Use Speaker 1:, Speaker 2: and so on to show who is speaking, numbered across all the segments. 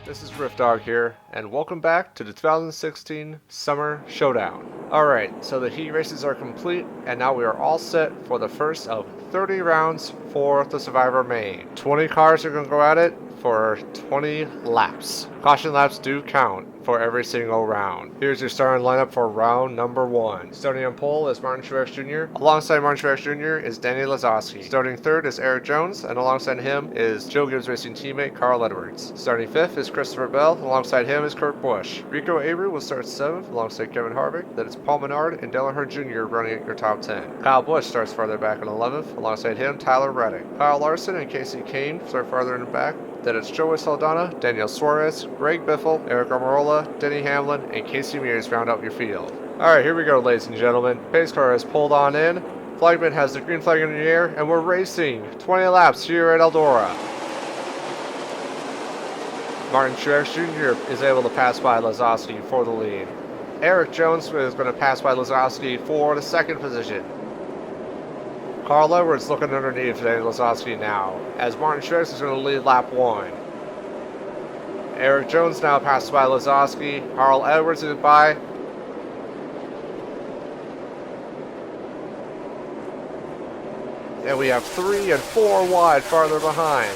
Speaker 1: This is Riftdog here, and welcome back to the 2016 Summer Showdown. Alright, so the heat races are complete, and now we are all set for the first of 30 rounds for the Survivor main. 20 cars are going to go at it for 20 laps. Caution laps do count for every single round. Here's your starting lineup for round number 1. Starting on pole is Martin Truex Jr. Alongside Martin Truex Jr. is Danny Lazowski. Starting third is Eric Jones, and alongside him is Joe Gibbs Racing teammate Carl Edwards. Starting fifth is Christopher Bell. Alongside him is Kurt Busch. Rico Abreu will start 7th alongside Kevin Harvick. Then it's Paul Menard and Dale Earnhardt Jr. running at your top 10. Kyle Busch starts farther back in 11th. Alongside him, Tyler Reddick. Kyle Larson and Casey Kane start farther in the back. Then it's Joey Saldana, Daniel Suarez, Greg Biffle, Eric Almirola, Denny Hamlin, and Casey Mears round out your field. Alright, here we go, ladies and gentlemen. Pace car has pulled on in. Flagman has the green flag in the air, and we're racing 20 laps here at Eldora. Martin Truex Jr. is able to pass by Lazowski for the lead. Eric Jones is going to pass by Lazowski for the second position. Carl Edwards looking underneath Danny Lazowski now, as Martin Truex is going to lead lap 1. Eric Jones now passes by Lazowski. Carl Edwards is by. And we have 3 and 4 wide farther behind.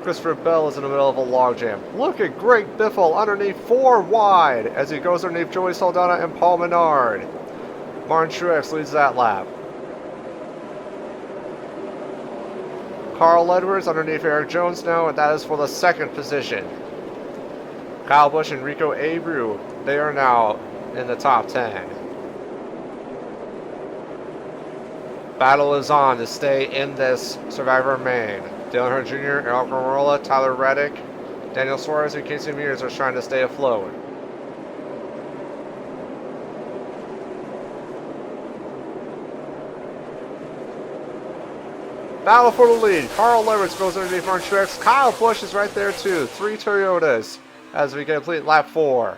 Speaker 1: Christopher Bell is in the middle of a logjam. Look at Greg Biffle underneath 4 wide as he goes underneath Joey Saldana and Paul Menard. Martin Truex leads that lap. Carl Edwards underneath Eric Jones now, and that is for the second position. Kyle Busch and Rico Abreu, they are now in the top 10. Battle is on to stay in this Survivor main. Dale Earnhardt Jr., Eric Almirola, Tyler Reddick, Daniel Suarez, and Casey Mears are trying to stay afloat. Battle for the lead. Carl Edwards goes underneath Martin Truex. Kyle Busch is right there too. 3 Toyotas as we complete lap 4.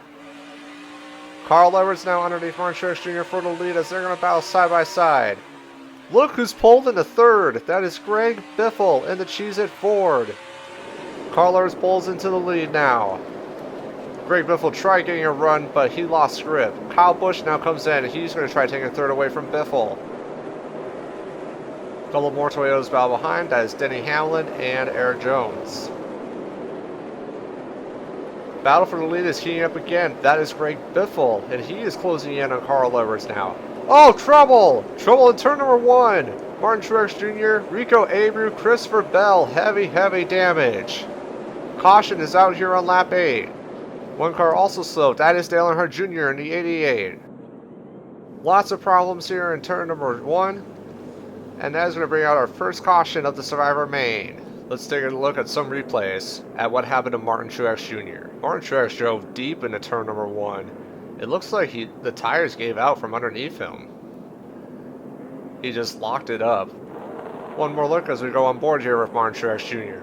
Speaker 1: Carl Edwards now underneath Martin Truex Jr. for the lead as they're going to battle side by side. Look who's pulled into third. That is Greg Biffle in the Cheez-It Ford. Carl Edwards pulls into the lead now. Greg Biffle tried getting a run, but he lost grip. Kyle Busch now comes in. He's going to try taking third away from Biffle. A couple more Toyotas battle behind. That is Denny Hamlin and Eric Jones. Battle for the lead is heating up again. That is Greg Biffle, and he is closing in on Carl Edwards now. Oh, trouble! Trouble in turn number 1. Martin Truex Jr., Rico Abreu, Christopher Bell. Heavy damage. Caution is out here on lap 8. One car also slowed. That is Dale Earnhardt Jr. in the 88. Lots of problems here in turn number 1. And that is going to bring out our first caution of the Survivor main. Let's take a look at some replays at what happened to Martin Truex Jr. Martin Truex drove deep into turn number 1. It looks like the tires gave out from underneath him. He just locked it up. One more look as we go on board here with Martin Truex Jr.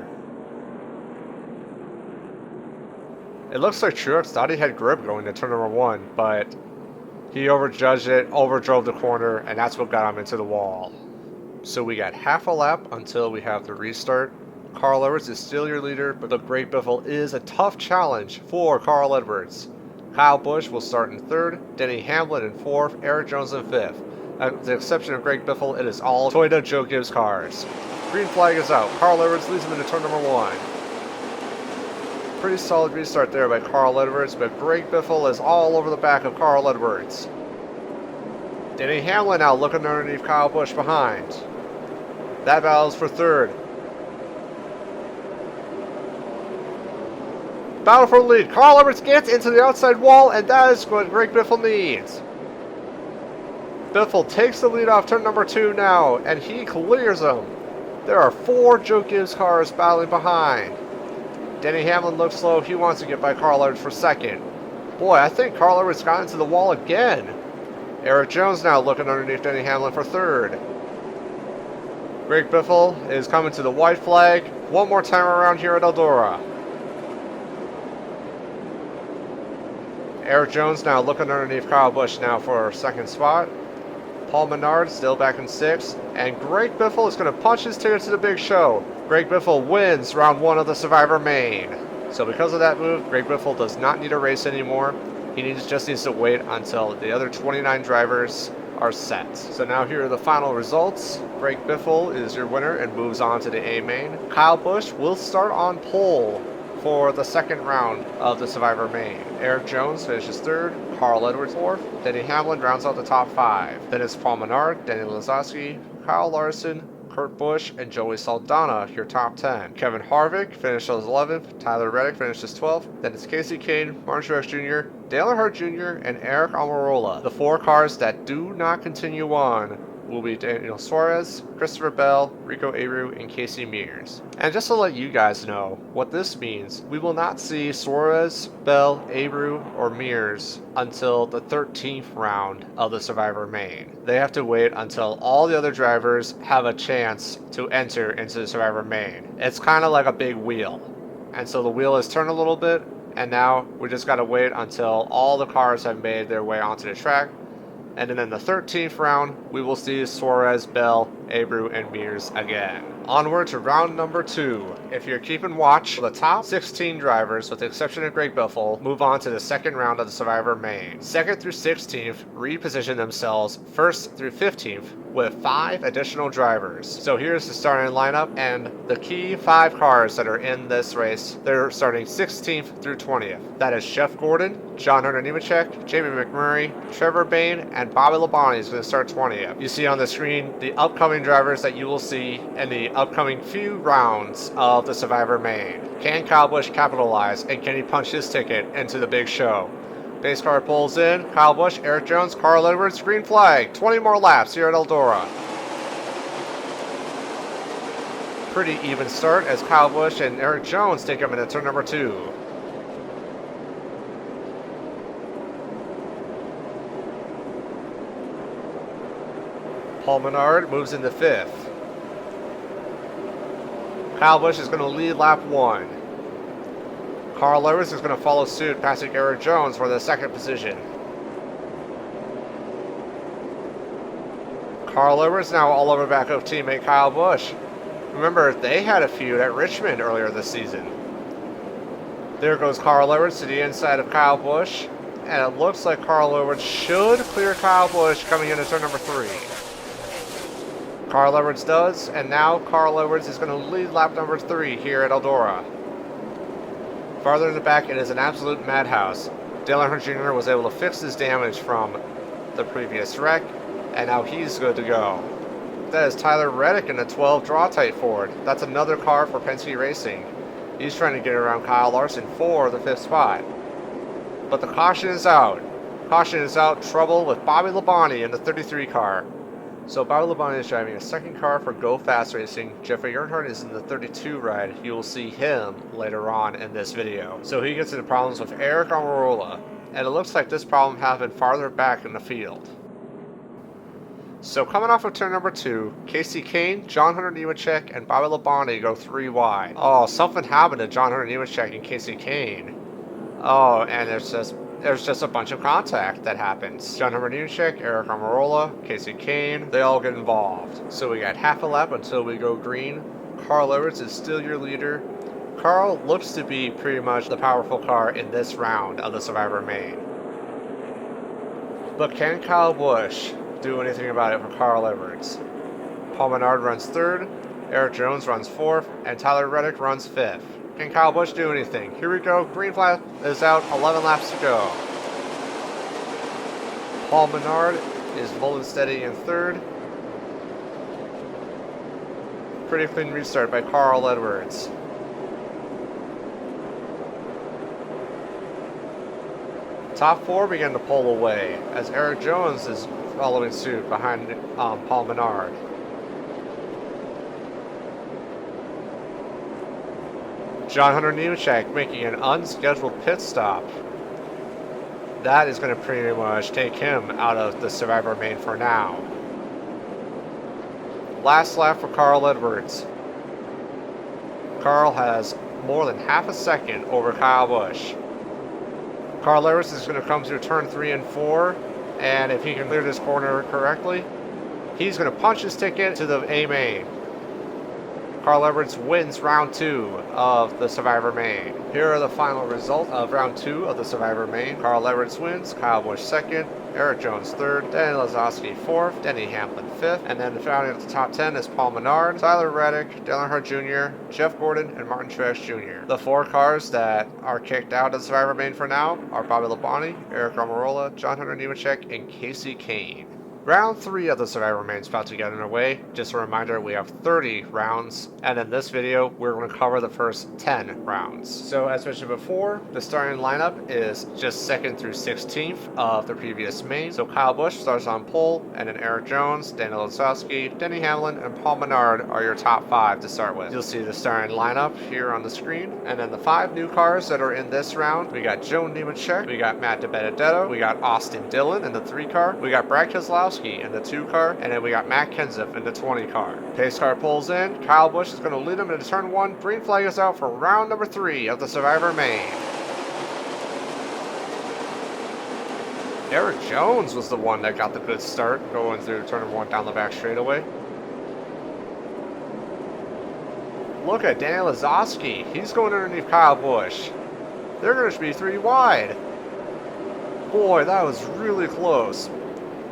Speaker 1: It looks like Truex thought he had grip going to turn number 1, but he overjudged it, overdrove the corner, and that's what got him into the wall. So we got half a lap until we have the restart. Carl Edwards is still your leader, but the Greg Biffle is a tough challenge for Carl Edwards. Kyle Busch will start in 3rd, Denny Hamlin in 4th, Eric Jones in 5th. With the exception of Greg Biffle, it is all Toyota Joe Gibbs cars. Green flag is out. Carl Edwards leads him into turn number 1. Pretty solid restart there by Carl Edwards, but Greg Biffle is all over the back of Carl Edwards. Denny Hamlin now looking underneath Kyle Busch behind. That battles for 3rd. Battle for the lead. Carl Edwards gets into the outside wall, and that is what Greg Biffle needs. Biffle takes the lead off turn number 2 now, and he clears them. There are 4 Joe Gibbs cars battling behind. Denny Hamlin looks slow. He wants to get by Carl Edwards for 2nd. Boy, I think Carl Edwards got into the wall again. Eric Jones now looking underneath Denny Hamlin for 3rd. Greg Biffle is coming to the white flag one more time around here at Eldora. Eric Jones now looking underneath Kyle Busch now for 2nd spot. Paul Menard still back in 6th, and Greg Biffle is going to punch his ticket to the big show. Greg Biffle wins round 1 of the Survivor Main. So because of that move, Greg Biffle does not need a race anymore. He just needs to wait until the other 29 drivers are set. So now here are the final results. Greg Biffle is your winner and moves on to the A Main. Kyle Busch will start on pole for the second round of the Survivor Main. Eric Jones finishes 3rd, Carl Edwards 4th, Denny Hamlin rounds out the top 5. Then it's Paul Menard, Danny Lazowski, Kyle Larson, Kurt Busch, and Joey Saldana, your top 10. Kevin Harvick finishes 11th, Tyler Reddick finishes 12th, then it's Casey Kane, Martin Truex Jr., Dale Earnhardt Jr., and Eric Almirola. The 4 cars that do not continue on will be Daniel Suarez, Christopher Bell, Rico Abreu, and Casey Mears. And just to let you guys know what this means, we will not see Suarez, Bell, Abreu, or Mears until the 13th round of the Survivor Main. They have to wait until all the other drivers have a chance to enter into the Survivor Main. It's kind of like a big wheel. And so the wheel has turned a little bit, and now we just got to wait until all the cars have made their way onto the track. And then in the 13th round, we will see Suarez, Bell, Abreu, and Mears again. Onward to round number 2. If you're keeping watch, the top 16 drivers, with the exception of Greg Biffle, move on to the second round of the Survivor Main. 2nd through 16th reposition themselves 1st through 15th with 5 additional drivers. So here's the starting lineup, and the key 5 cars that are in this race, they're starting 16th through 20th. That is Jeff Gordon, John Hunter Nemechek, Jamie McMurray, Trevor Bayne, and Bobby Labonte is going to start 20th. You see on the screen the upcoming drivers that you will see in the upcoming few rounds of the Survivor Main. Can Kyle Busch capitalize, and can he punch his ticket into the big show? Base car pulls in, Kyle Busch, Eric Jones, Carl Edwards, green flag, 20 more laps here at Eldora. Pretty even start as Kyle Busch and Eric Jones take him into turn number 2. Paul Menard moves into 5th. Kyle Busch is going to lead lap 1. Carl Edwards is going to follow suit, passing Eric Jones for the 2nd position. Carl Edwards now all over back of teammate Kyle Busch. Remember, they had a feud at Richmond earlier this season. There goes Carl Edwards to the inside of Kyle Busch, and it looks like Carl Edwards should clear Kyle Busch coming into turn number 3. Carl Edwards does, and now Carl Edwards is going to lead lap number 3 here at Eldora. Farther in the back, it is an absolute madhouse. Dale Earnhardt Jr. was able to fix his damage from the previous wreck, and now he's good to go. That is Tyler Reddick in a 12 draw tight Ford. That's another car for Penske Racing. He's trying to get around Kyle Larson for the 5th spot. But the caution is out. Caution is out, trouble with Bobby Labonte in the 33 car. So Bobby Labonte is driving a 2nd car for Go Fast Racing. Jeffrey Earnhardt is in the 32 ride. You will see him later on in this video. So he gets into problems with Eric Almirola, and it looks like this problem happened farther back in the field. So coming off of turn number 2, Casey Kane, John Hunter Nemechek, and Bobby Labonte go 3 wide. Oh, something happened to John Hunter Nemechek and Casey Kane. Oh, and there's just a bunch of contact that happens. John Hunter Nemechek, Eric Almirola, Casey Kane, they all get involved. So we got half a lap until we go green. Carl Edwards is still your leader. Carl looks to be pretty much the powerful car in this round of the Survivor Main. But can Kyle Busch do anything about it for Carl Edwards? Paul Menard runs 3rd, Eric Jones runs 4th, and Tyler Reddick runs 5th. Can Kyle Busch do anything? Here we go. Green flag is out. 11 laps to go. Paul Menard is holding steady in 3rd. Pretty clean restart by Carl Edwards. Top 4 begin to pull away as Eric Jones is following suit behind Paul Menard. John Hunter Nemechek making an unscheduled pit stop. That is going to pretty much take him out of the Survivor Main for now. Last lap for Carl Edwards. Carl has more than half a second over Kyle Busch. Carl Edwards is going to come through turn 3 and 4, and if he can clear this corner correctly, He's going to punch his ticket to the A main. Carl Edwards wins round 2 of the Survivor main. Here are the final results of round 2 of the Survivor main. Carl Edwards wins, Kyle Busch 2nd, Eric Jones 3rd, Danny Lazowski 4th, Denny Hamlin 5th, and then rounding out the top 10 is Paul Menard, Tyler Reddick, Dale Earnhardt Jr., Jeff Gordon, and Martin Truex Jr. The 4 cars that are kicked out of the Survivor main for now are Bobby Labonte, Eric Almirola, John Hunter Nemechek, and Casey Kane. Round 3 of the Survivor main is about to get underway. Just a reminder, we have 30 rounds, and in this video, we're going to cover the first 10 rounds. So as mentioned before, the starting lineup is just 2nd through 16th of the previous main. So Kyle Busch starts on pole, and then Eric Jones, Daniel Lazowski, Denny Hamlin, and Paul Menard are your top 5 to start with. You'll see the starting lineup here on the screen. And then the 5 new cars that are in this round, we got Joe Nemechek, we got Matt DiBenedetto, we got Austin Dillon in the 3 car, we got Brad Keselowski in the 2 car, and then we got Matt Kenseth in the 20 car. Pace car pulls in. Kyle Busch is going to lead him into turn 1. Green flag is out for round number 3 of the Survivor main. Eric Jones was the one that got the good start going through turn 1 down the back straightaway. Look at Danny Lazowski. He's going underneath Kyle Busch. They're going to be 3 wide. Boy, that was really close.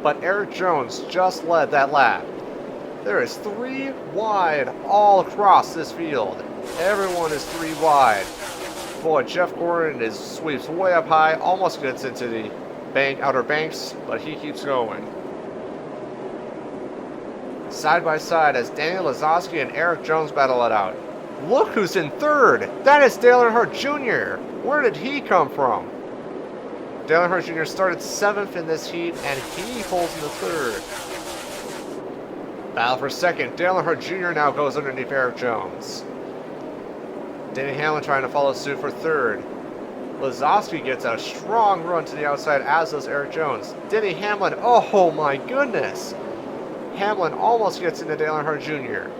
Speaker 1: But Eric Jones just led that lap. There is 3 wide all across this field. Everyone is 3 wide. Boy, Jeff Gordon sweeps way up high, almost gets into the outer banks, but he keeps going. Side by side as Daniel Lazowski and Eric Jones battle it out. Look who's in 3rd. That is Dale Earnhardt Jr. Where did he come from? Dale Earnhardt Jr. started 7th in this heat, and he pulls into 3rd. Battle for 2nd. Dale Earnhardt Jr. now goes underneath Eric Jones. Denny Hamlin trying to follow suit for 3rd. Lazowski gets a strong run to the outside, as does Eric Jones. Denny Hamlin, oh my goodness! Hamlin almost gets into Dale Earnhardt Jr.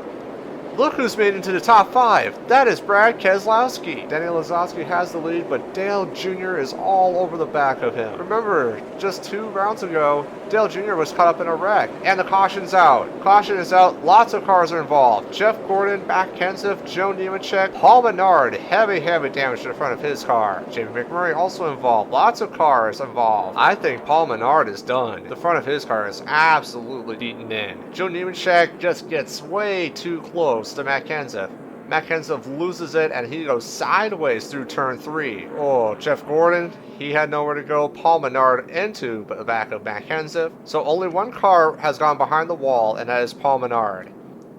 Speaker 1: Look who's made into the top 5. That is Brad Keselowski. Danny Lazowski has the lead, but Dale Jr. is all over the back of him. Remember, just 2 rounds ago, Dale Jr. was caught up in a wreck, and the caution's out. Caution is out. Lots of cars are involved. Jeff Gordon, Matt Kenseth, Joe Nemechek, Paul Menard, heavy damage to the front of his car. Jamie McMurray also involved. Lots of cars involved. I think Paul Menard is done. The front of his car is absolutely beaten in. Joe Nemechek just gets way too close to Matt Kenseth. Matt Kenseth loses it, and he goes sideways through turn 3. Oh, Jeff Gordon, he had nowhere to go. Paul Menard into the back of Matt Kenseth. So only 1 car has gone behind the wall, and that is Paul Menard.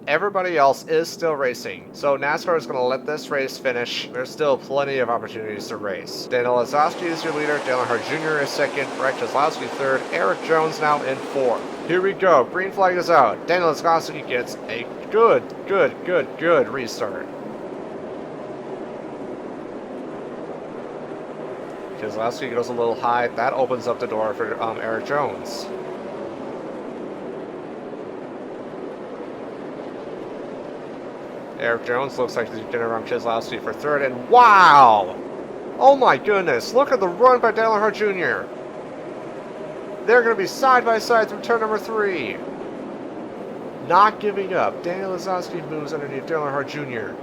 Speaker 1: Everybody else is still racing. So NASCAR is going to let this race finish. There's still plenty of opportunities to race. Daniel Lazowski is your leader. Dale Earnhardt Jr. is 2nd. Brad Keselowski 3rd. Eric Jones now in 4th. Here we go. Green flag is out. Daniel Lazowski gets a good restart. Keselowski goes a little high. That opens up the door for Eric Jones. Eric Jones looks like he's going to run Keselowski for 3rd, and wow! Oh my goodness, look at the run by Dale Earnhardt Jr. They're going to be side by side through turn number 3. Not giving up. Daniel Lazowski moves underneath Dale Earnhardt Jr.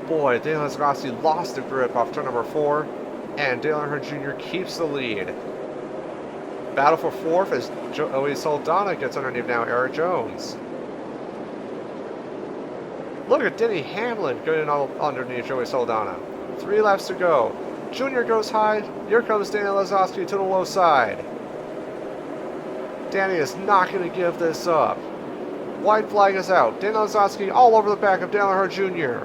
Speaker 1: Boy, Daniel Lazowski lost the grip off turn number 4, and Dale Earnhardt Jr. keeps the lead. Battle for 4th as Joey Saldana gets underneath now Eric Jones. Look at Denny Hamlin going underneath Joey Saldana. 3 laps to go. Junior goes high. Here comes Daniel Lazowski to the low side. Danny is not going to give this up. White flag is out. Daniel Lazowski all over the back of Dale Earnhardt Jr.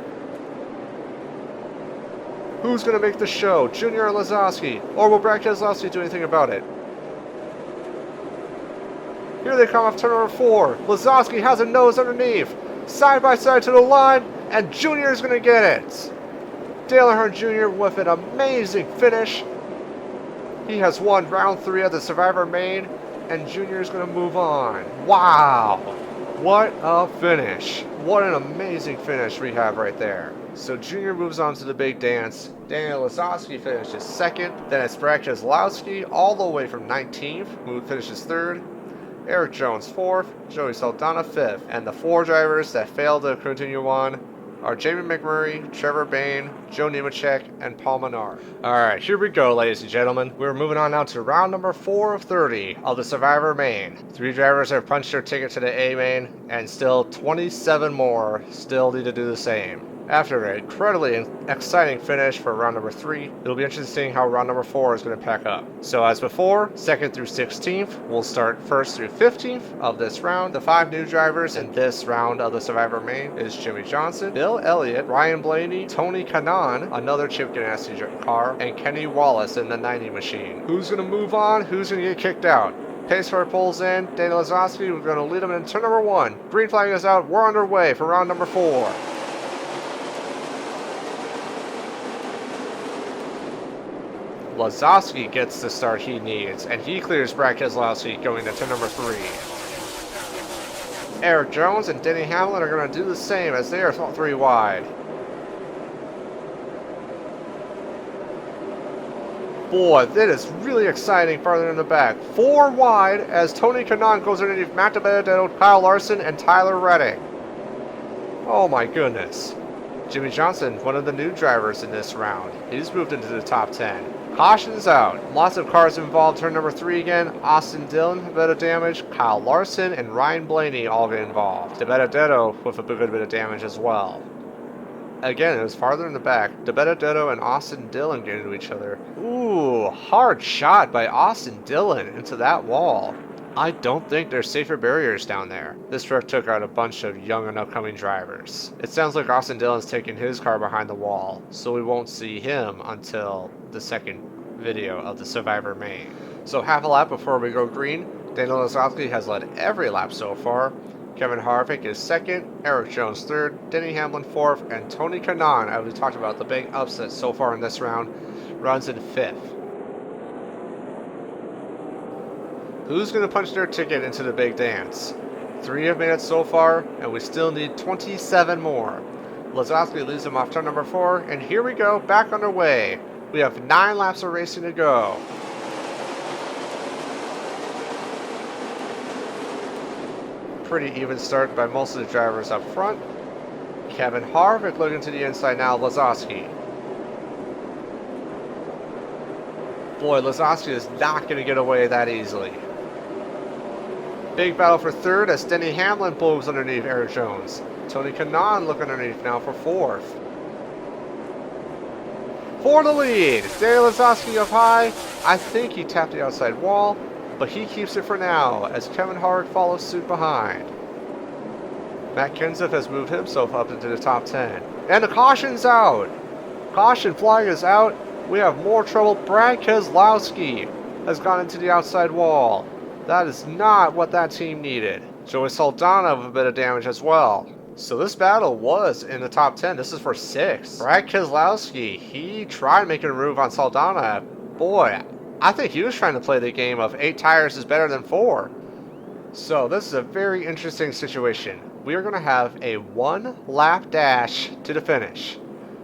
Speaker 1: Who's going to make the show? Junior or Lazowski? Or will Brad Keselowski do anything about it? Here they come off turn number 4. Lazowski has a nose underneath. Side by side to the line, and Junior is going to get it. Dale Earnhardt Jr. with an amazing finish. He has won round 3 of the Survivor main, and Junior is going to move on. Wow, what a finish. What an amazing finish we have right there. So Junior moves on to the big dance. Daniel Lazowski finishes 2nd. Then it's Brad Keselowski all the way from 19th, who finishes 3rd. Eric Jones 4th, Joey Saldana 5th, and the 4 drivers that failed to continue on are Jamie McMurray, Trevor Bain, Joe Nemechek, and Paul Menard. Alright, here we go, ladies and gentlemen. We're moving on now to round number 4 of 30 of the Survivor Main. 3 drivers have punched their ticket to the A Main, and still 27 more still need to do the same. After an incredibly exciting finish for round number 3, it'll be interesting seeing how round number 4 is going to pack up. So as before, 2nd through 16th, we'll start 1st through 15th of this round. The 5 new drivers in this round of the Survivor Main is Jimmy Johnson, Bill Elliott, Ryan Blaney, Tony Kanaan, another Chip Ganassi car, and Kenny Wallace in the 90 machine. Who's going to move on? Who's going to get kicked out? Pace car pulls in, Daniel Lazowski, we're going to lead him in turn number 1. Green flag is out, we're underway for round number 4. Lazowski gets the start he needs, and he clears Brad Keselowski going to turn number 3. Eric Jones and Denny Hamlin are going to do the same as they are 3 wide. Boy, that is really exciting farther in the back. 4 wide as Tony Kanaan goes underneath Matt DiBenedetto, Kyle Larson, and Tyler Reddick. Oh my goodness. Jimmy Johnson, one of the new drivers in this round. He's moved into the top 10. Cautions out. Lots of cars involved. Turn number 3 again. Austin Dillon, a bit of damage. Kyle Larson and Ryan Blaney all get involved. DiBenedetto with a good bit of damage as well. Again, it was farther in the back. DiBenedetto and Austin Dillon get into each other. Ooh, hard shot by Austin Dillon into that wall. I don't think there's safer barriers down there. This truck took out a bunch of young and upcoming drivers. It sounds like Austin Dillon's taking his car behind the wall, so we won't see him until the second video of the Survivor Main. So half a lap before we go green, Daniel Lazowski has led every lap so far. Kevin Harvick is 2nd, Eric Jones 3rd, Denny Hamlin 4th, and Tony Kanaan, as we talked about the big upset so far in this round, runs in 5th. Who's going to punch their ticket into the big dance? 3 have made it so far, and we still need 27 more. Lazowski leads them off turn number 4, and here we go, back underway. We have 9 laps of racing to go. Pretty even start by most of the drivers up front. Kevin Harvick looking to the inside now, Lazowski. Boy, Lazowski is not going to get away that easily. Big battle for 3rd as Denny Hamlin blows underneath Eric Jones. Tony Kanaan looking underneath now for 4th. For the lead, Daniel Lazowski up high. I think he tapped the outside wall, but he keeps it for now as Kevin Harvick follows suit behind. Matt Kenseth has moved himself up into the top 10. And the caution's out. Caution flag is out. We have more trouble. Brad Keselowski has gone into the outside wall. That is not what that team needed. Joey Saldana with a bit of damage as well. So this battle was in the top 10. This is for 6. Brad Keselowski, he tried making a move on Saldana. Boy, I think he was trying to play the game of 8 tires is better than 4. So this is a very interesting situation. We are going to have a 1 lap dash to the finish.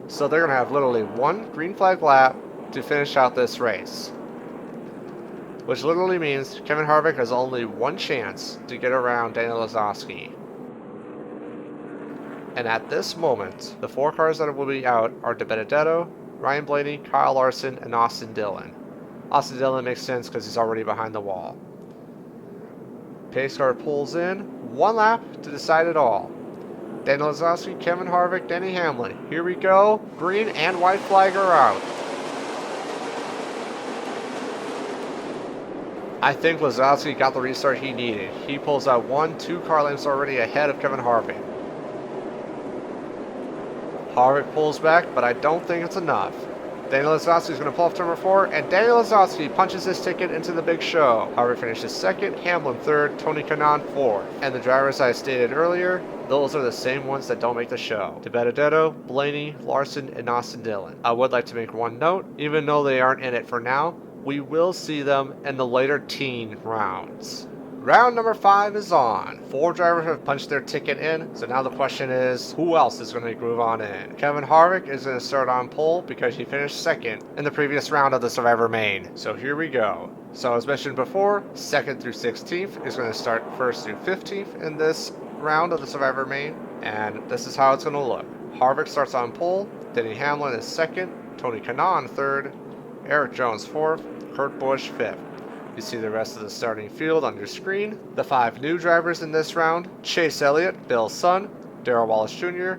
Speaker 1: So they're going to have literally 1 green flag lap to finish out this race. Which literally means Kevin Harvick has only 1 chance to get around Daniel Lazowski. And at this moment, the 4 cars that will be out are DiBenedetto, Ryan Blaney, Kyle Larson, and Austin Dillon. Austin Dillon makes sense because he's already behind the wall. Pace car pulls in, 1 lap to decide it all. Daniel Lazowski, Kevin Harvick, Denny Hamlin. Here we go. Green and white flag are out. I think Lazowski got the restart he needed. He pulls out 2 car lengths already ahead of Kevin Harvick. Harvick pulls back, but I don't think it's enough. Daniel Lazowski is going to pull off turn number 4, and Daniel Lazowski punches his ticket into the big show. Harvick finishes 2nd, Hamlin 3rd, Tony Kanaan 4th. And the drivers I stated earlier, those are the same ones that don't make the show. DiBenedetto, Blaney, Larson, and Austin Dillon. I would like to make one note, even though they aren't in it for now, we will see them in the later teen rounds. Round number 5 is on. 4 drivers have punched their ticket in, so now the question is, who else is going to move on in? Kevin Harvick is going to start on pole because he finished 2nd in the previous round of the Survivor Main. So here we go. So as mentioned before, 2nd through 16th is going to start 1st through 15th in this round of the Survivor Main, and this is how it's going to look. Harvick starts on pole, Denny Hamlin is 2nd, Tony Kanaan 3rd, Erik Jones 4th, Kurt Busch 5th. You see the rest of the starting field on your screen. The 5 new drivers in this round: Chase Elliott, Bill Sun, Darrell Wallace Jr.,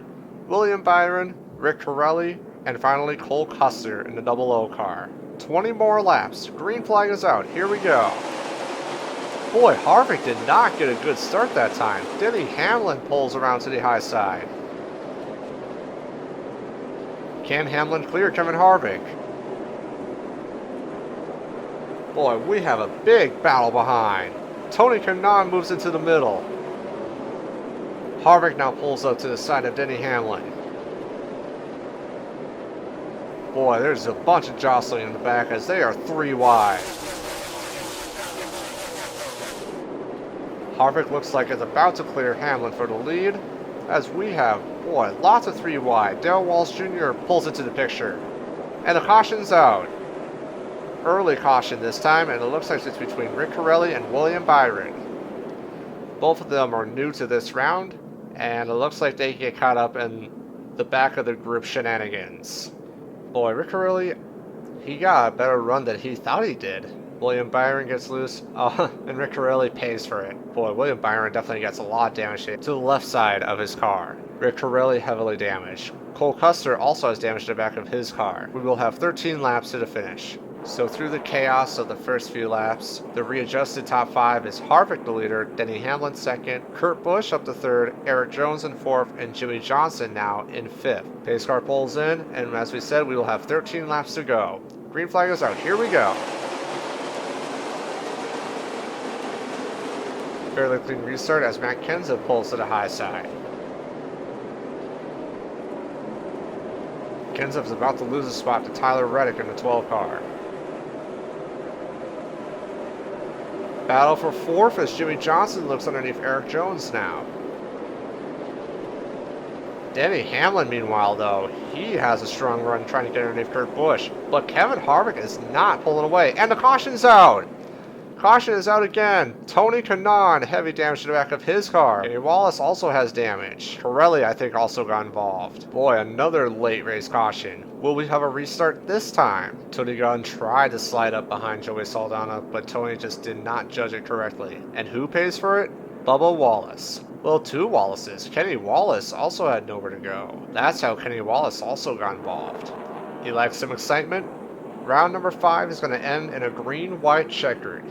Speaker 1: William Byron, Rick Corelli, and finally Cole Custer in the 00 car. 20 more laps. Green flag is out. Here we go. Boy, Harvick did not get a good start that time. Denny Hamlin pulls around to the high side. Can Hamlin clear Kevin Harvick? Boy, we have a big battle behind. Tony Kanaan moves into the middle. Harvick now pulls up to the side of Denny Hamlin. Boy, there's a bunch of jostling in the back as they are 3 wide. Harvick looks like it's about to clear Hamlin for the lead, as we have, boy, lots of 3 wide. Darrell Wallace Jr. pulls into the picture. And the caution's out. Early caution this time, and it looks like it's between Rick Corelli and William Byron. Both of them are new to this round, and it looks like they get caught up in the back of the group shenanigans. Boy, Rick Corelli, he got a better run than he thought he did. William Byron gets loose, and Rick Corelli pays for it. Boy, William Byron definitely gets a lot of damage to the left side of his car. Rick Corelli heavily damaged. Cole Custer also has damage to the back of his car. We will have 13 laps to the finish. So through the chaos of the first few laps, the readjusted top 5 is Harvick the leader, Denny Hamlin 2nd, Kurt Busch up to 3rd, Erik Jones in 4th, and Jimmie Johnson now in 5th. Pace car pulls in, and as we said, we will have 13 laps to go. Green flag is out. Here we go. Fairly clean restart as Matt Kenseth pulls to the high side. Kenseth is about to lose a spot to Tyler Reddick in the 12 car. Battle for 4th as Jimmie Johnson looks underneath Erik Jones now. Denny Hamlin, meanwhile, though, he has a strong run trying to get underneath Kurt Busch. But Kevin Harvick is not pulling away, and the caution's out! Caution is out again. Tony Kanaan, heavy damage to the back of his car. Kenny Wallace also has damage. Corelli, I think, also got involved. Boy, another late race caution. Will we have a restart this time? Tony Gunn tried to slide up behind Joey Saldana, but Tony just did not judge it correctly. And who pays for it? Bubba Wallace. Well, 2 Wallaces. Kenny Wallace also had nowhere to go. That's how Kenny Wallace also got involved. You like some excitement? Round number 5 is going to end in a green-white checkered.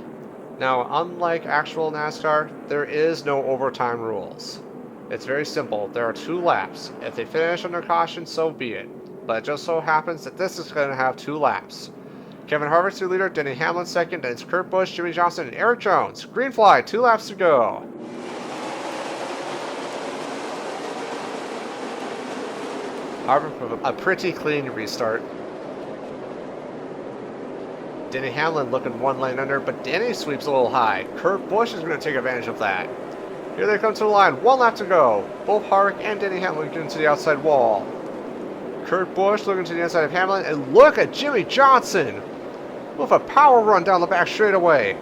Speaker 1: Now, unlike actual NASCAR, there is no overtime rules. It's very simple. There are 2 laps. If they finish under caution, so be it. But it just so happens that this is going to have 2 laps. Kevin Harvick's your leader, Denny Hamlin 2nd, and it's Kurt Busch, Jimmie Johnson, and Erik Jones. Green flag, 2 laps to go. Harvick with a pretty clean restart. Denny Hamlin looking 1 lane under, but Denny sweeps a little high. Kurt Busch is going to take advantage of that. Here they come to the line. 1 lap to go. Both Harvick and Denny Hamlin getting to the outside wall. Kurt Busch looking to the inside of Hamlin, and look at Jimmie Johnson with a power run down the back straightaway.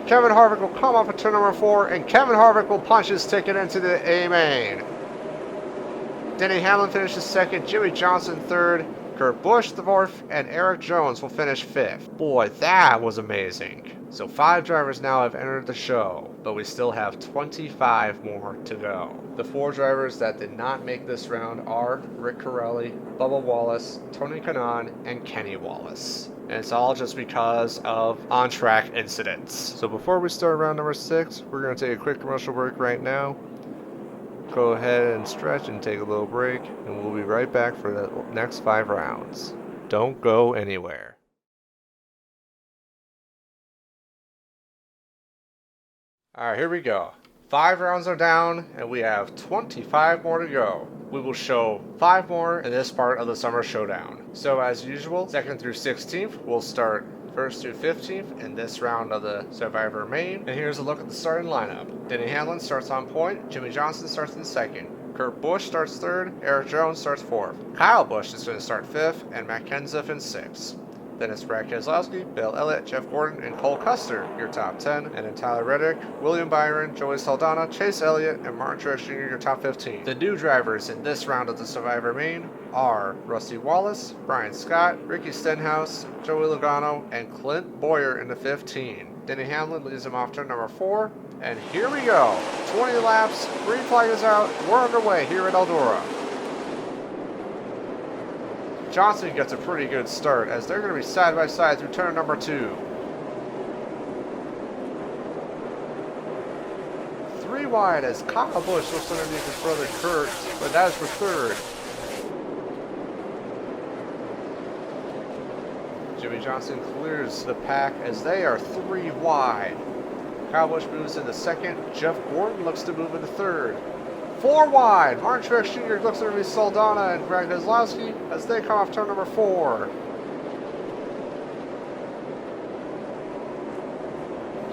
Speaker 1: Kevin Harvick will come off at turn number 4, and Kevin Harvick will punch his ticket into the A main. Denny Hamlin finishes 2nd, Jimmie Johnson 3rd, Kurt Busch the 4th, and Erik Jones will finish 5th. Boy, that was amazing. So 5 drivers now have entered the show, but we still have 25 more to go. The 4 drivers that did not make this round are Rick Corelli, Bubba Wallace, Tony Kanaan, and Kenny Wallace. And it's all just because of on-track incidents. So before we start round number 6, we're going to take a quick commercial break right now. Go ahead and stretch and take a little break, and we'll be right back for the next 5 rounds. Don't go anywhere. Alright, here we go. 5 rounds are down, and we have 25 more to go. We will show 5 more in this part of the Summer Showdown. So as usual, 2nd through 16th, we'll start 1st through 15th in this round of the Survivor Main. And here's a look at the starting lineup. Denny Hamlin starts on point, Jimmie Johnson starts in 2nd, Kurt Busch starts 3rd, Erik Jones starts 4th. Kyle Busch is going to start 5th, and Matt Kenseth in 6th. Then it's Brad Keselowski, Bill Elliott, Jeff Gordon, and Cole Custer, your top 10. And then Tyler Reddick, William Byron, Joey Saldana, Chase Elliott, and Martin Truex Jr., your top 15. The new drivers in this round of the Survivor Main are Rusty Wallace, Brian Scott, Ricky Stenhouse, Joey Logano, and Clint Boyer in the 15. Denny Hamlin leads him off turn number 4. And here we go. 20 laps, green flag is out, we're underway here at Eldora. Johnson gets a pretty good start as they're going to be side by side through turn number 2. 3 wide as Kyle Busch looks underneath his brother Kurt, but that is for 3rd. Jimmy Johnson clears the pack as they are 3 wide. Kyle Busch moves into 2nd. Jeff Gordon looks to move into 3rd. 4 wide. Martin Truex Jr. looks underneath Saldana and Brad Keselowski as they come off turn number 4.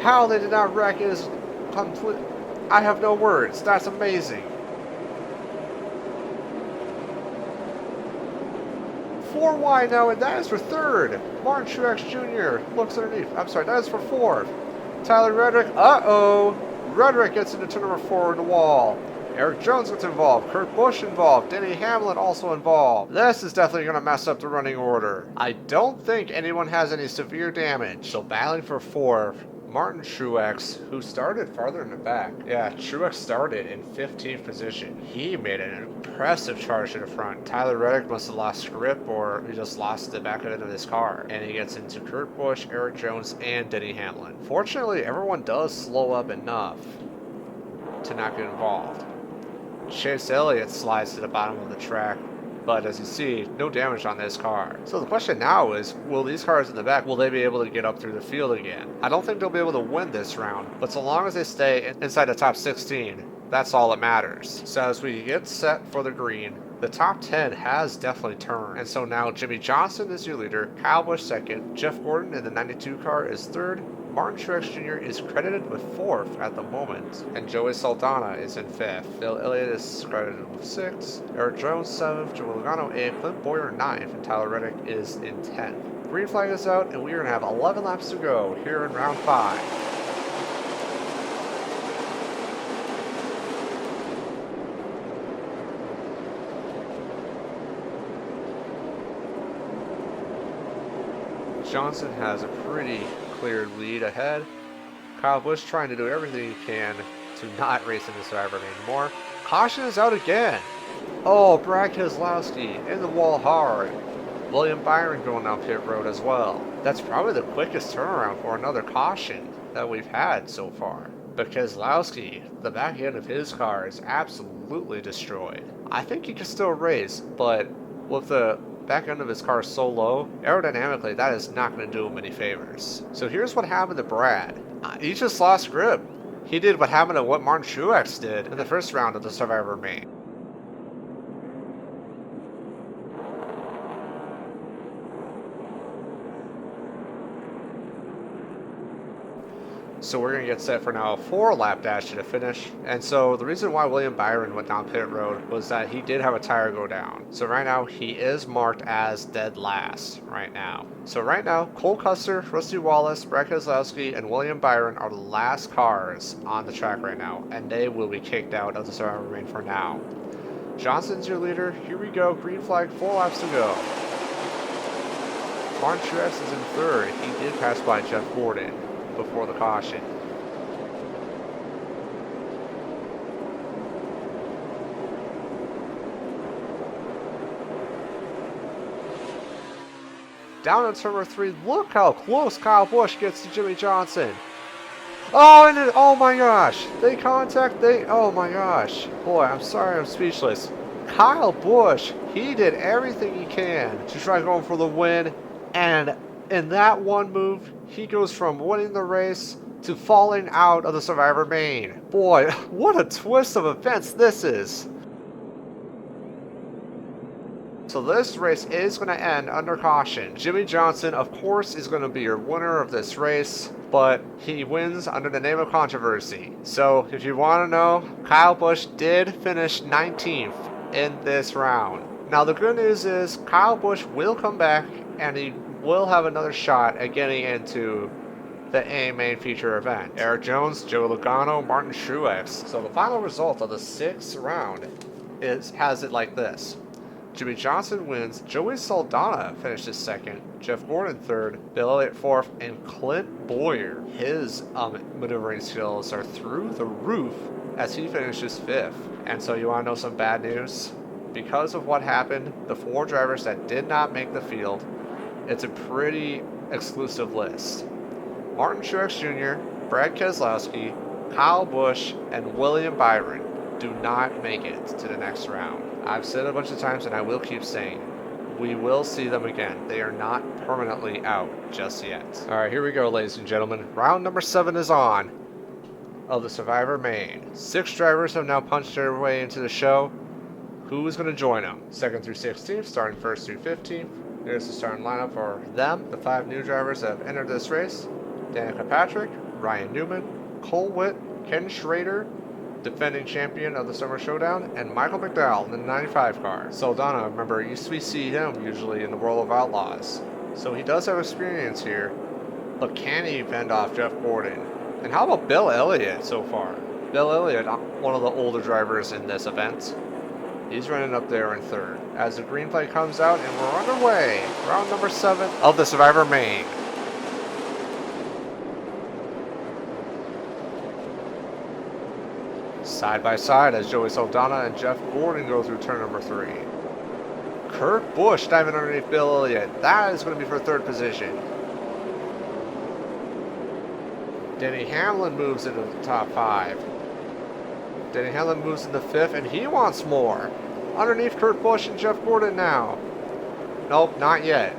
Speaker 1: How they did not wreck is complete. I have no words. That's amazing. 4 wide now, and that is for 3rd. Martin Truex Jr. looks underneath. I'm sorry, that is for 4th. Tyler Reddick. Reddick gets into turn number 4 in the wall. Eric Jones gets involved. Kurt Busch involved. Denny Hamlin also involved. This is definitely going to mess up the running order. I don't think anyone has any severe damage. So battling for 4th, Martin Truex, who started farther in the back. Yeah, Truex started in 15th position. He made an impressive charge to the front. Tyler Reddick must have lost grip or he just lost the back end of his car. And he gets into Kurt Busch, Eric Jones, and Denny Hamlin. Fortunately, everyone does slow up enough to not get involved. Chase Elliott slides to the bottom of the track, but as you see, no damage on this car. So the question now is, will these cars in the back, will they be able to get up through the field again? I don't think they'll be able to win this round, but so long as they stay inside the top 16, that's all that matters. So as we get set for the green, the top 10 has definitely turned. And so now Jimmy Johnson is your leader, Kyle Busch 2nd, Jeff Gordon in the 92 car is 3rd, Martin Truex Jr. is credited with 4th at the moment, and Joey Saldana is in 5th. Bill Elliott is credited with 6th, Eric Jones 7th, Joey Logano 8th, Clint Boyer 9th, and Tyler Reddick is in 10th. Green flag is out, and we are going to have 11 laps to go here in round 5. Johnson has a pretty clear lead ahead. Kyle Busch trying to do everything he can to not race in the Survivor anymore. Caution is out again. Oh, Brad Keselowski in the wall hard. William Byron going down pit road as well. That's probably the quickest turnaround for another caution that we've had so far. But Keselowski, the back end of his car is absolutely destroyed. I think he can still race, but with the back end of his car so low, aerodynamically that is not going to do him any favors. So here's what happened to Brad. He just lost grip. He did what happened to what Martin Truex did in the first round of the Survivor Main. So we're going to get set for now a 4-lap dash to the finish. And so the reason why William Byron went down pit road was that he did have a tire go down. So right now he is marked as dead last right now. So right now, Cole Custer, Rusty Wallace, Brad Keselowski, and William Byron are the last cars on the track right now. And they will be kicked out of the Survivor Main for now. Johnson's your leader. Here we go. Green flag, 4 laps to go. Martin Truex is in 3rd. He did pass by Jeff Gordon before the caution. Down in turn number 3, look how close Kyle Busch gets to Jimmy Johnson. Oh, and oh my gosh, oh my gosh. Boy, I'm sorry, I'm speechless. Kyle Busch, he did everything he can to try going for the win, and in that one move, he goes from winning the race to falling out of the Survivor Main. Boy, what a twist of events this is. So this race is going to end under caution. Jimmy Johnson, of course, is going to be your winner of this race, but he wins under the name of controversy. So if you want to know, Kyle Busch did finish 19th in this round. Now the good news is Kyle Busch will come back and he will have another shot at getting into the A main feature event. Eric Jones, Joey Logano, Martin Truex. So the final result of the 6th round has it like this. Jimmy Johnson wins, Joey Saldana finishes 2nd, Jeff Gordon 3rd, Bill Elliott 4th, and Clint Bowyer. His maneuvering skills are through the roof as he finishes 5th. And so you want to know some bad news? Because of what happened, the 4 drivers that did not make the field, it's a pretty exclusive list. Martin Truex Jr., Brad Keselowski, Kyle Busch, and William Byron do not make it to the next round. I've said it a bunch of times and I will keep saying, we will see them again. They are not permanently out just yet. Alright, here we go, ladies and gentlemen. Round number 7 is on of the Survivor Main. 6 drivers have now punched their way into the show. Who is going to join them? 2nd through 16th, starting 1st through 15th. Here's the starting lineup for them. The 5 new drivers that have entered this race. Danica Patrick, Ryan Newman, Cole Witt, Ken Schrader, defending champion of the Summer Showdown, and Michael McDowell in the 95 car. Saldana, remember, we see him usually in the World of Outlaws. So he does have experience here, but can he fend off Jeff Gordon? And how about Bill Elliott so far? Bill Elliott, one of the older drivers in this event. He's running up there in 3rd. As the green flag comes out, and we're underway. Round number 7 of the Survivor Main. Side by side as Joey Saldana and Jeff Gordon go through turn number 3. Kurt Busch diving underneath Bill Elliott. That is going to be for 3rd position. Denny Hamlin moves into the top 5. Denny Hamlin moves into 5th, and he wants more. Underneath Kurt Busch and Jeff Gordon now. Nope, not yet.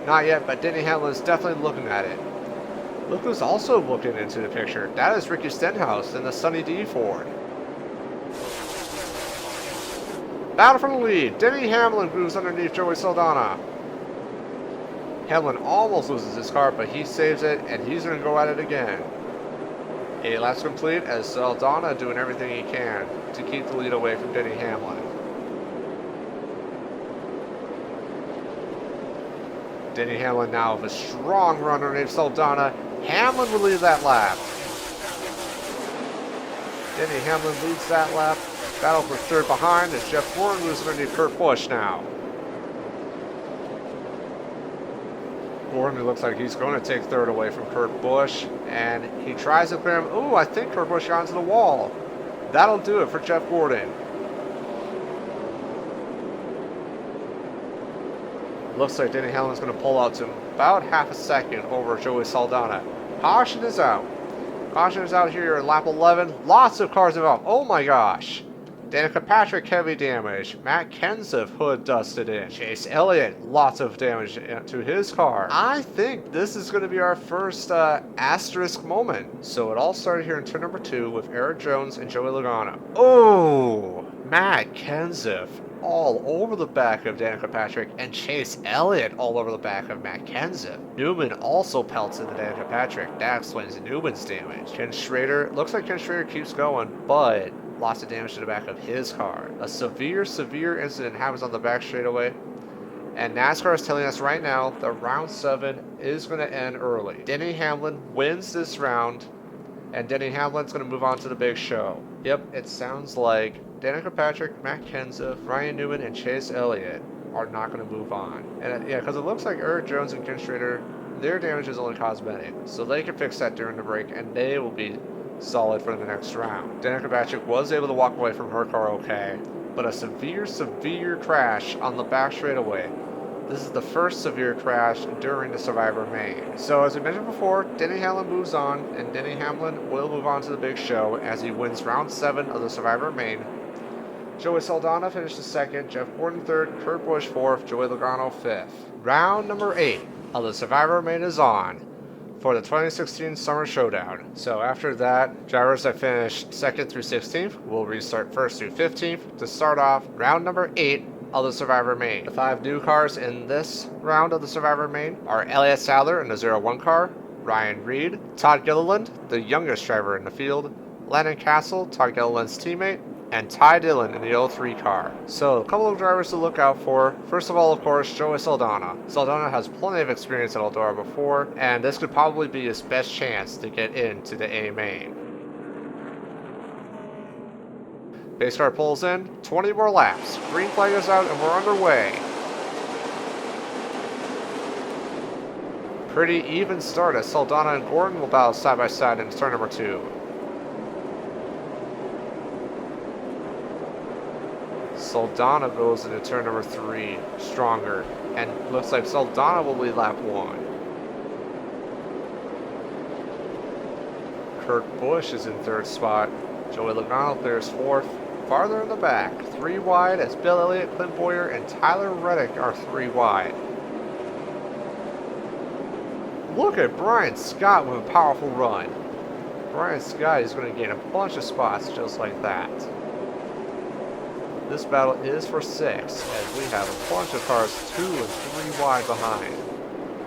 Speaker 1: Not yet, but Denny Hamlin is definitely looking at it. Look who's also looking into the picture. That is Ricky Stenhouse in the Sunny D Ford. Battle for the lead. Denny Hamlin moves underneath Joey Saldana. Hamlin almost loses his car, but he saves it, and he's going to go at it again. 8 laps complete as Saldana doing everything he can to keep the lead away from Denny Hamlin. Denny Hamlin now with a strong run underneath Saldana. Hamlin will lead that lap. Denny Hamlin leads that lap. Battle for 3rd behind as Jeff Gordon moves underneath Kurt Busch now. Gordon looks like he's going to take 3rd away from Kurt Busch, and he tries to clear him. Ooh, I think Kurt Busch got into the wall. That'll do it for Jeff Gordon. Looks like Denny Hamlin's going to pull out to about half a second over Joey Saldana. Caution is out. Caution is out here at lap 11. Lots of cars involved. Oh my gosh. Danica Patrick, heavy damage. Matt Kenseth, hood dusted in. Chase Elliott, lots of damage to his car. I think this is going to be our first asterisk moment. So it all started here in turn number 2 with Eric Jones and Joey Logano. Oh, Matt Kenseth all over the back of Danica Patrick, and Chase Elliott all over the back of Matt Kenseth. Newman also pelts into Danica Patrick. That explains Newman's damage. Ken Schrader, looks like Ken Schrader keeps going, but lots of damage to the back of his car. A severe incident happens on the back straightaway, and NASCAR is telling us right now that round 7 is going to end early. Denny Hamlin wins this round, and Denny Hamlin's going to move on to the big show. Yep, it sounds like Danica Patrick, Matt Kenseth, Ryan Newman, and Chase Elliott are not going to move on. And yeah, because it looks like Eric Jones and Ken Schrader, their damage is only cosmetic, so they can fix that during the break, and they will be solid for the next round. Danica Patrick was able to walk away from her car okay, but a severe crash on the back straightaway. This is the first severe crash during the Survivor Main. So as we mentioned before, Denny Hamlin moves on, and Denny Hamlin will move on to the big show as he wins round 7 of the Survivor Main. Joey Saldana finishes 2nd, Jeff Gordon 3rd, Kurt Busch 4th, Joey Logano 5th. Round number 8 of the Survivor Main is on for the 2016 Summer Showdown. So after that, drivers that finished 2nd through 16th will restart 1st through 15th to start off round number 8 of the Survivor Main. The 5 new cars in this round of the Survivor Main are Elliott Sadler in the 01 car, Ryan Reed, Todd Gilliland, the youngest driver in the field, Landon Castle, Todd Gilliland's teammate, and Ty Dillon in the 03 car. So a couple of drivers to look out for. First of all, of course, Joey Saldana. Saldana has plenty of experience at Eldora before, and this could probably be his best chance to get into the A main. Base car pulls in, 20 more laps. Green flag is out and we're underway. Pretty even start as Saldana and Gordon will battle side by side in turn number 2. Saldana goes into turn number 3 stronger, and looks like Saldana will lead lap 1. Kurt Busch is in 3rd spot. Joey Logano clears 4th. Farther in the back, 3 wide as Bill Elliott, Clint Boyer, and Tyler Reddick are 3 wide. Look at Brian Scott with a powerful run. Brian Scott is going to gain a bunch of spots just like that. This battle is for 6 as we have a bunch of cars 2 and 3 wide behind.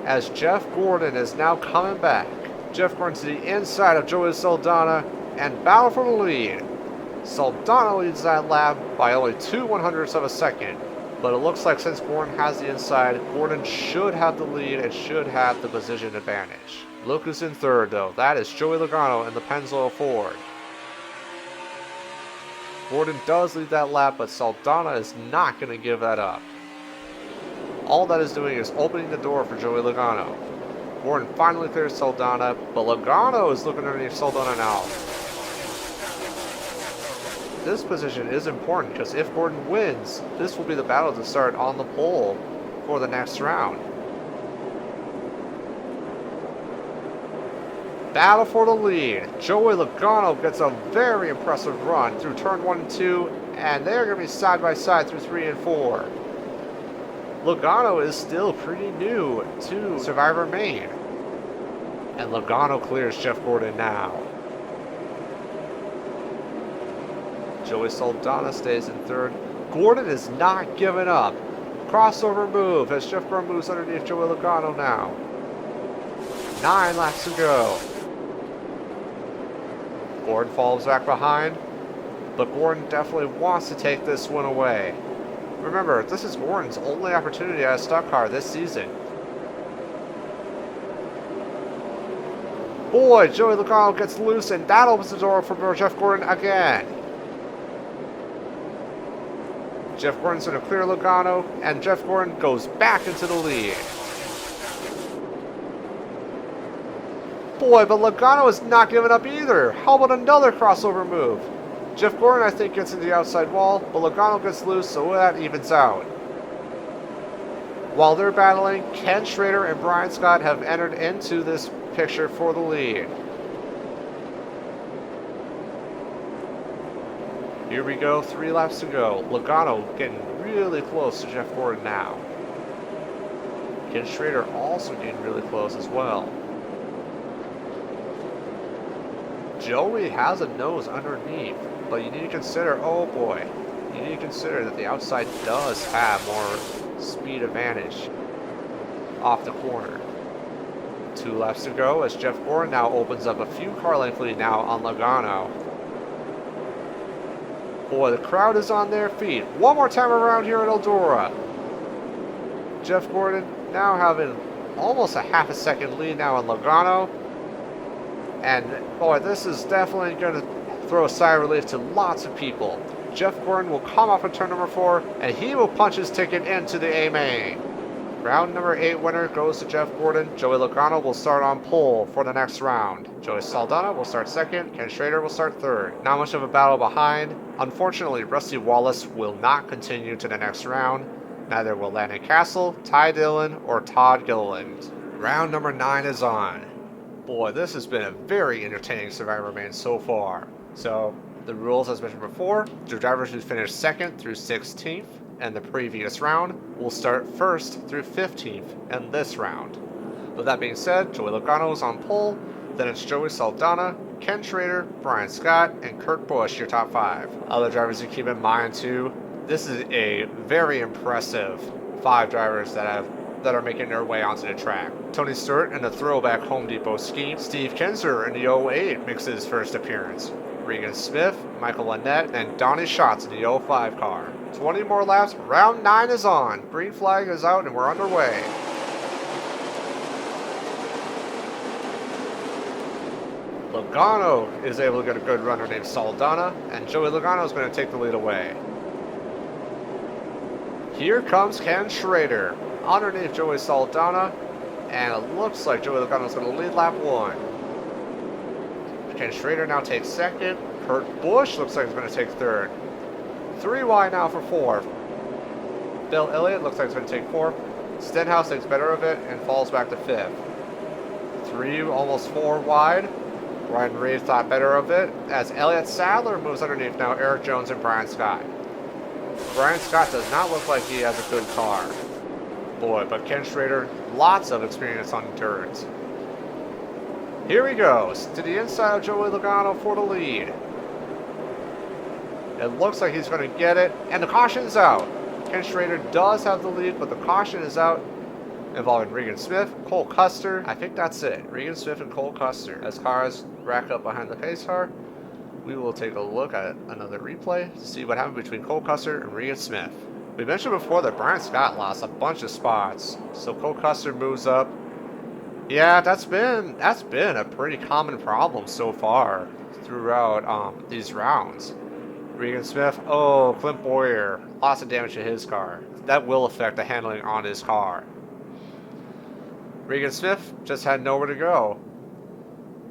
Speaker 1: As Jeff Gordon is now coming back. Jeff Gordon to the inside of Joey Saldana and battle for the lead. Saldana leads that lap by only 2/100ths of a second, but it looks like since Gordon has the inside, Gordon should have the lead and should have the position advantage. Look who's in 3rd though, that is Joey Logano in the Pennzoil Ford. Gordon does lead that lap, but Saldana is not going to give that up. All that is doing is opening the door for Joey Logano. Gordon finally clears Saldana, but Logano is looking underneath Saldana now. This position is important because if Gordon wins, this will be the battle to start on the pole for the next round. Battle for the lead. Joey Logano gets a very impressive run through turn 1 and 2, and they're going to be side by side through 3 and 4. Logano is still pretty new to Survivor Main, and Logano clears Jeff Gordon now. Joey Saldana stays in 3rd. Gordon is not giving up. Crossover move as Jeff Gordon moves underneath Joey Logano now. 9 laps to go. Gordon falls back behind, but Gordon definitely wants to take this one away. Remember, this is Gordon's only opportunity at a stock car this season. Boy, Joey Logano gets loose, and that opens the door for Jeff Gordon again. Jeff Gordon's going to clear Logano, and Jeff Gordon goes back into the lead. Boy, but Logano is not giving up either. How about another crossover move? Jeff Gordon, I think, gets into the outside wall, but Logano gets loose, so that evens out. While they're battling, Ken Schrader and Brian Scott have entered into this picture for the lead. Here we go, 3 laps to go. Logano getting really close to Jeff Gordon now. Ken Schrader also getting really close as well. Joey has a nose underneath, but you need to consider, oh boy, you need to consider that the outside does have more speed advantage off the corner. 2 laps to go as Jeff Gordon now opens up a few car length lead now on Logano. Boy, the crowd is on their feet. One more time around here at Eldora. Jeff Gordon now having almost a half a second lead now on Logano. And boy, this is definitely going to throw a sigh of relief to lots of people. Jeff Gordon will come off of turn number 4, and he will punch his ticket into the A main. Round number 8 winner goes to Jeff Gordon. Joey Logano will start on pole for the next round. Joey Saldana will start 2nd. Ken Schrader will start 3rd. Not much of a battle behind. Unfortunately, Rusty Wallace will not continue to the next round. Neither will Landon Castle, Ty Dillon, or Todd Gilliland. Round number 9 is on. Boy, this has been a very entertaining Survivor Main so far. So, the rules as mentioned before, the drivers who finished 2nd through 16th in the previous round will start 1st through 15th in this round. With that being said, Joey Logano is on pole, then it's Joey Saldana, Ken Schrader, Brian Scott, and Kurt Busch, your top 5. Other drivers to keep in mind too, this is a very impressive 5 drivers that are making their way onto the track. Tony Stewart in the throwback Home Depot scheme. Steve Kinser in the 08 makes his first appearance. Regan Smith, Michael Lynette, and Donnie Schatz in the 05 car. 20 more laps, round 9 is on. Green flag is out and we're underway. Logano is able to get a good runner named Saldana, and Joey Logano is going to take the lead away. Here comes Ken Schrader underneath Joey Saldana, and it looks like Joey Logano is going to lead lap 1. Ken Schrader now takes second. Kurt Busch looks like he's going to take third. 3 wide now for 4th. Bill Elliott looks like he's going to take 4th. Stenhouse takes better of it and falls back to 5th. 3, almost 4 wide. Ryan Reed thought better of it as Elliott Sadler moves underneath now Eric Jones and Brian Scott. Brian Scott does not look like he has a good car. Boy, but Ken Schrader, lots of experience on endurance. Here he goes to the inside of Joey Logano for the lead. It looks like he's going to get it, and the caution's out. Ken Schrader does have the lead, but the caution is out, involving Regan Smith, Cole Custer. I think that's it. Regan Smith and Cole Custer. As cars rack up behind the pace car, we will take a look at another replay to see what happened between Cole Custer and Regan Smith. We mentioned before that Brian Scott lost a bunch of spots, so Cole Custer moves up. Yeah, that's been a pretty common problem so far throughout these rounds. Regan Smith, oh, Clint Boyer, lots of damage to his car. That will affect the handling on his car. Regan Smith just had nowhere to go.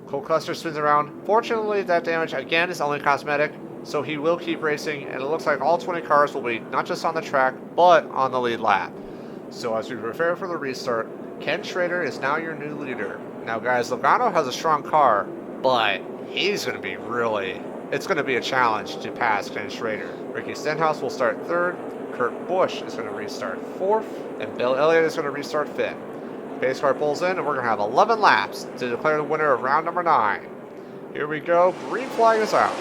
Speaker 1: Cole Custer spins around. Fortunately, that damage again is only cosmetic, so he will keep racing, and it looks like all 20 cars will be not just on the track, but on the lead lap. So as we prepare for the restart, Ken Schrader is now your new leader. Now guys, Logano has a strong car, but he's going to be it's going to be a challenge to pass Ken Schrader. Ricky Stenhouse will start 3rd, Kurt Busch is going to restart 4th, and Bill Elliott is going to restart 5th. Pace car pulls in, and we're going to have 11 laps to declare the winner of round number 9. Here we go, green flag is out.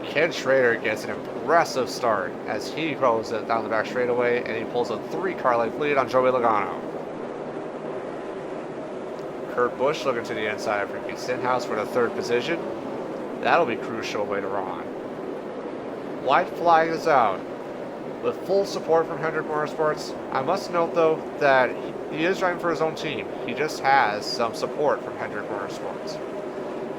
Speaker 1: Ken Schrader gets an impressive start as he goes down the back straightaway, and he pulls a 3-car length lead on Joey Logano. Kurt Busch looking to the inside of Ricky Stenhouse for the 3rd position. That'll be crucial later on. White flag is out. With full support from Hendrick Motorsports, I must note though that he is driving for his own team. He just has some support from Hendrick Motorsports.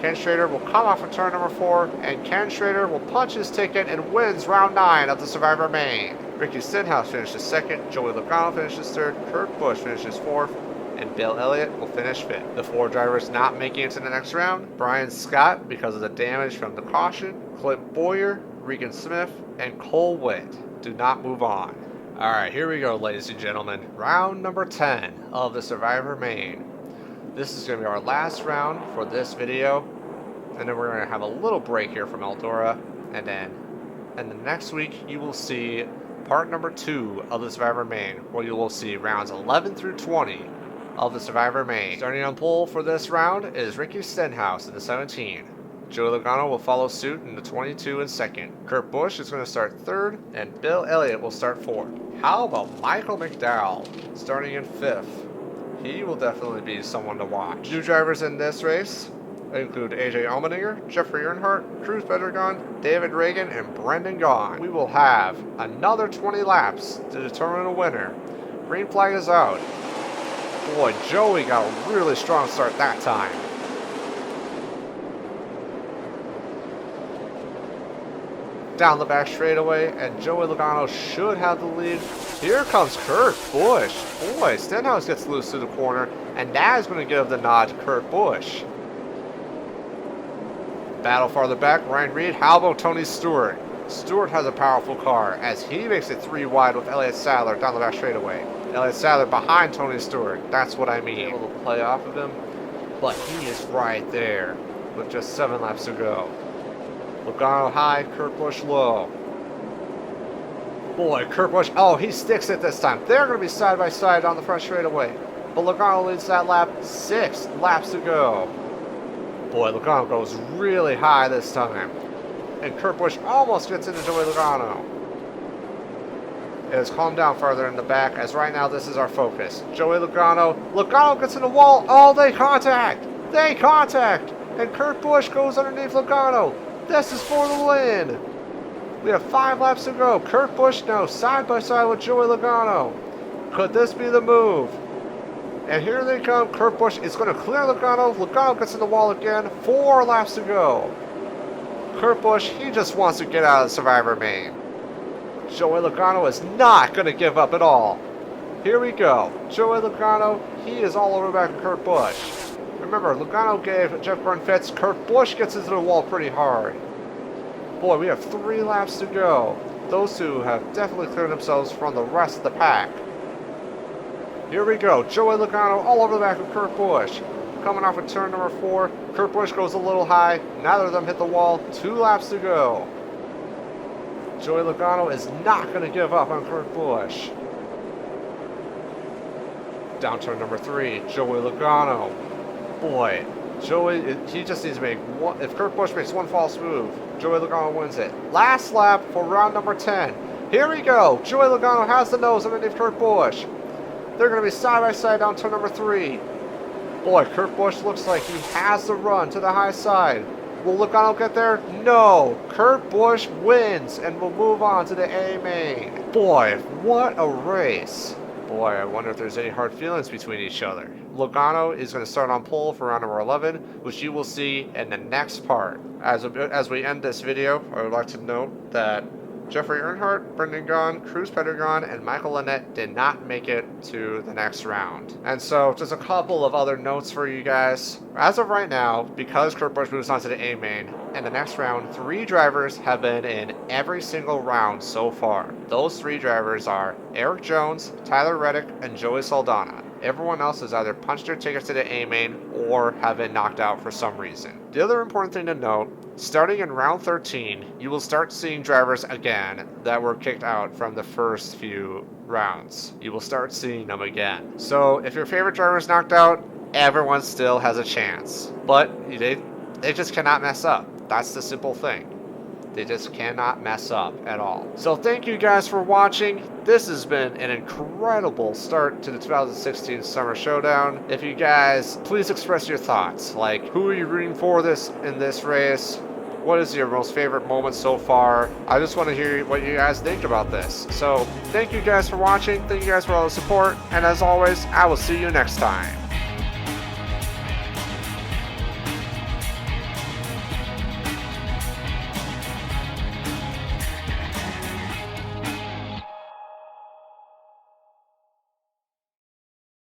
Speaker 1: Ken Schrader will come off of turn number 4, and Ken Schrader will punch his ticket and wins round 9 of the Survivor Main. Ricky Stenhouse finishes 2nd, Joey Logano finishes 3rd, Kurt Busch finishes 4th, and Bill Elliott will finish 5th. The 4 drivers not making it to the next round: Brian Scott because of the damage from the caution, Clint Boyer, Regan Smith, and Cole Witt do not move on. Alright, here we go, ladies and gentlemen. Round number 10 of the Survivor Main. This is going to be our last round for this video, and then we're going to have a little break here from Eldora, and then next week you will see part number 2 of the Survivor Main, where you will see rounds 11 through 20 of the Survivor Main. Starting on pole for this round is Ricky Stenhouse in the 17. Joey Logano will follow suit in the 22 and 2nd. Kurt Busch is going to start 3rd, and Bill Elliott will start 4th. How about Michael McDowell starting in 5th? He will definitely be someone to watch. New drivers in this race include AJ Allmendinger, Jeffrey Earnhardt, Cruz Pedregon, David Reagan, and Brendan Gaughan. We will have another 20 laps to determine a winner. Green flag is out. Boy, Joey got a really strong start that time. Down the back straightaway, and Joey Logano should have the lead. Here comes Kurt Busch. Boy, Stenhouse gets loose to the corner, and that is going to give the nod to Kurt Busch. Battle farther back, Ryan Reed. How about Tony Stewart? Stewart has a powerful car as he makes it 3 wide with Elliott Sadler down the back straightaway. Elliott Sadler behind Tony Stewart. That's what I mean. Able to play off of him, but he is right there with just 7 laps to go. Logano high, Kurt Busch low. Boy, Kurt Busch, oh, he sticks it this time. They're going to be side by side on the front straightaway. But Logano leads that lap, 6 laps to go. Boy, Logano goes really high this time. And Kurt Busch almost gets into Joey Logano. is calm down farther in the back, as right now this is our focus. Joey Logano. Logano gets in the wall. Oh, they contact. They contact. And Kurt Busch goes underneath Logano. This is for the win. We have 5 laps to go. Kurt Busch now side by side with Joey Logano. Could this be the move? And here they come. Kurt Busch is going to clear Logano. Logano gets in the wall again. 4 laps to go. Kurt Busch, he just wants to get out of the Survivor main. Joey Logano is not going to give up at all. Here we go. Joey Logano, he is all over the back of Kurt Busch. Remember, Logano gave Jeff Byrne fits. Kurt Busch gets into the wall pretty hard. Boy, we have 3 laps to go. Those two have definitely cleared themselves from the rest of the pack. Here we go. Joey Logano all over the back of Kurt Busch. Coming off of turn number 4. Kurt Busch goes a little high. Neither of them hit the wall. 2 laps to go. Joey Logano is not going to give up on Kurt Busch. Down turn number 3. Joey Logano. Boy, Joey, he just needs to make one. If Kurt Busch makes one false move, Joey Logano wins it. Last lap for round number 10. Here we go. Joey Logano has the nose underneath Kurt Busch. They're going to be side by side down turn number 3. Boy, Kurt Busch looks like he has the run to the high side. Will Logano get there? No. Kurt Busch wins and will move on to the A main. Boy, what a race. Boy, I wonder if there's any hard feelings between each other. Logano is going to start on pole for round number 11, which you will see in the next part. As we end this video, I would like to note that Jeffrey Earnhardt, Brendan Gaughan, Cruz Pedregon, and Michael Lynette did not make it to the next round. And so, just a couple of other notes for you guys. As of right now, because Kurt Busch moves on to the A main, in the next round, 3 drivers have been in every single round so far. Those 3 drivers are Eric Jones, Tyler Reddick, and Joey Saldana. Everyone else has either punched their tickets to the A main or have been knocked out for some reason. The other important thing to note, starting in round 13, you will start seeing drivers again that were kicked out from the first few rounds. You will start seeing them again. So if your favorite driver is knocked out, everyone still has a chance. But they just cannot mess up. That's the simple thing. They just cannot mess up at all. So thank you guys for watching. This has been an incredible start to the 2016 Summer Showdown. If you guys, please express your thoughts. Like, who are you rooting for in this race? What is your most favorite moment so far? I just want to hear what you guys think about this. So thank you guys for watching. Thank you guys for all the support. And as always, I will see you next time.